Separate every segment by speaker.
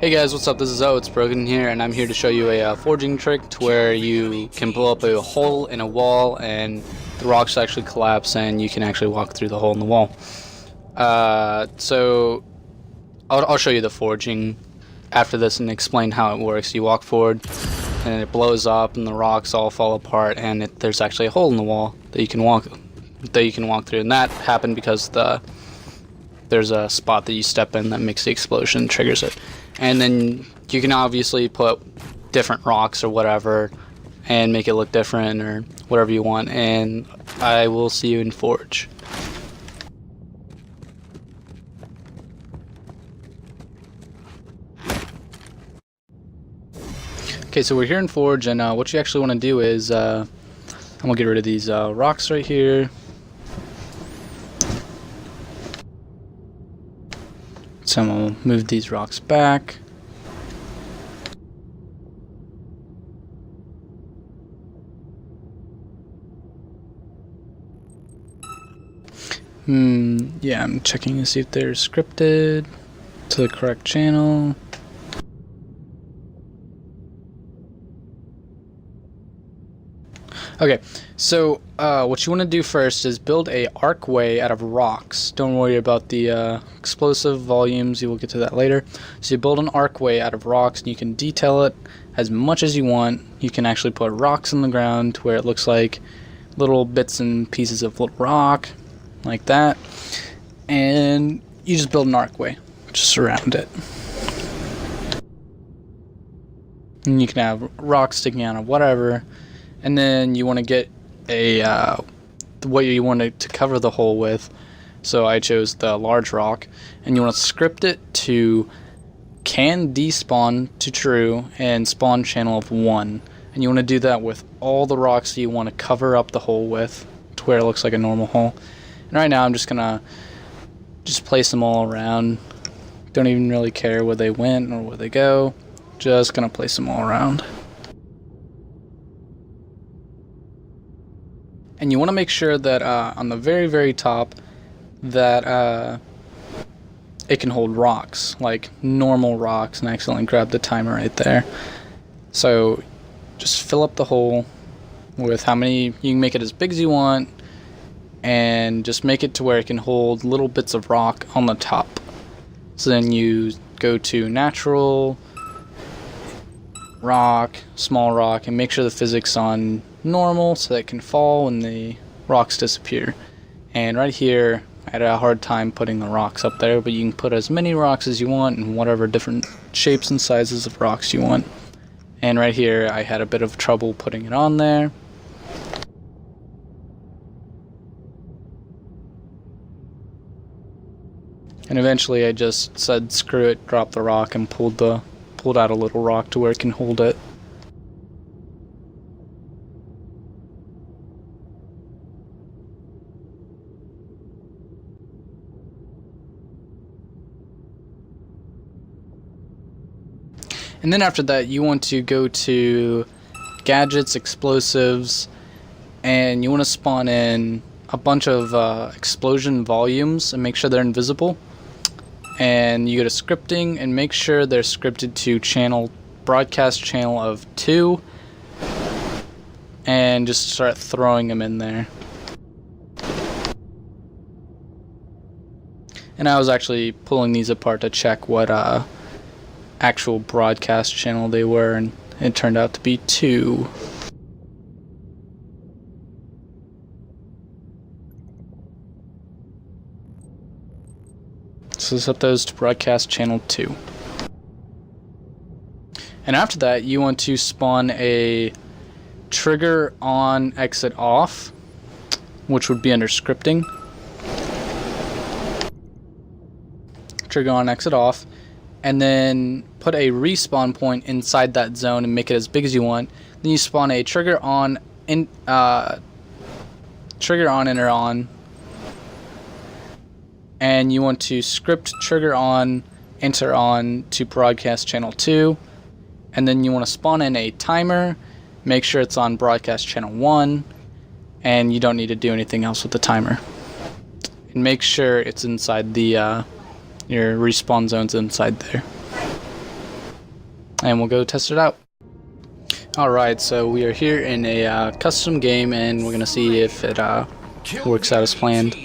Speaker 1: Hey guys, what's up? This is It's Broken here, and I'm here to show you a forging trick to where you can blow up a hole in a wall and the rocks actually collapse and you can actually walk through the hole in the wall. So I'll show you the forging after this and explain how it works. You walk forward and it blows up and the rocks all fall apart and there's actually a hole in the wall that you can walk through, and that happened because there's a spot that you step in that makes the explosion, triggers it. And then you can obviously put different rocks or whatever and make it look different or whatever you want, and I will see you in Forge. Okay, so we're here in Forge, and what you actually want to do is I'm gonna get rid of these rocks right here. So I'm going to move these rocks back. Yeah, I'm checking to see if they're scripted to the correct channel. Okay, so what you want to do first is build a archway out of rocks. Don't worry about the explosive volumes, you will get to that later. So you build an archway out of rocks and you can detail it as much as you want. You can actually put rocks in the ground to where it looks like little bits and pieces of little rock, like that. And you just build an archway just around it. And you can have rocks sticking out of whatever. And then you want to get a what you want to cover the hole with. So I chose the large rock, and you want to script it to can despawn to true and spawn channel of 1. And you want to do that with all the rocks that you want to cover up the hole with to where it looks like a normal hole. And right now I'm just gonna place them all around. Don't even really care where they went or where they go. Just gonna place them all around. And you want to make sure that on the very top that it can hold rocks, like normal rocks, and I accidentally grabbed the timer right there. So just fill up the hole with how many, you can make it as big as you want, and just make it to where it can hold little bits of rock on the top. So then you go to natural, rock, small rock, and make sure the physics on normal so that it can fall when the rocks disappear. And right here I had a hard time putting the rocks up there, but you can put as many rocks as you want and whatever different shapes and sizes of rocks you want. And right here I had a bit of trouble putting it on there. And eventually I just said screw it, drop the rock, and pulled out a little rock to where it can hold it. And then after that you want to go to gadgets, explosives, and you want to spawn in a bunch of explosion volumes and make sure they're invisible. And you go to scripting and make sure they're scripted to broadcast channel of 2, and just start throwing them in there. And I was actually pulling these apart to check what actual broadcast channel they were, and it turned out to be 2. So set those to broadcast channel 2. And after that you want to spawn a trigger on exit off, which would be under scripting. Trigger on exit off, and then put a respawn point inside that zone and make it as big as you want. Then you spawn a trigger on enter on, and you want to script trigger on enter on to broadcast channel 2, and then you want to spawn in a timer, make sure it's on broadcast channel 1, and you don't need to do anything else with the timer. And make sure it's inside the your respawn zone's inside there. and we'll go test it out. Alright, so we are here in a custom game, and we're gonna see if it works out as planned.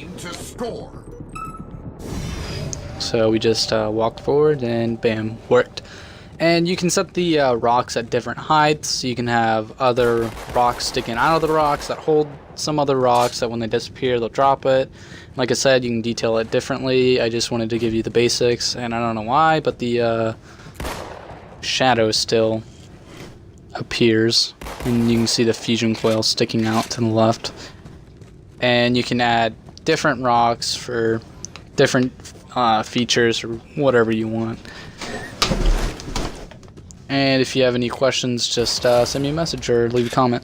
Speaker 1: So we just walked forward and bam, worked. And you can set the rocks at different heights. You can have other rocks sticking out of the rocks that hold some other rocks that when they disappear they'll drop it. Like I said, you can detail it differently. I just wanted to give you the basics, and I don't know why, but the shadow still appears, and you can see the fusion coil sticking out to the left. And you can add different rocks for different features or whatever you want. And if you have any questions, just send me a message or leave a comment.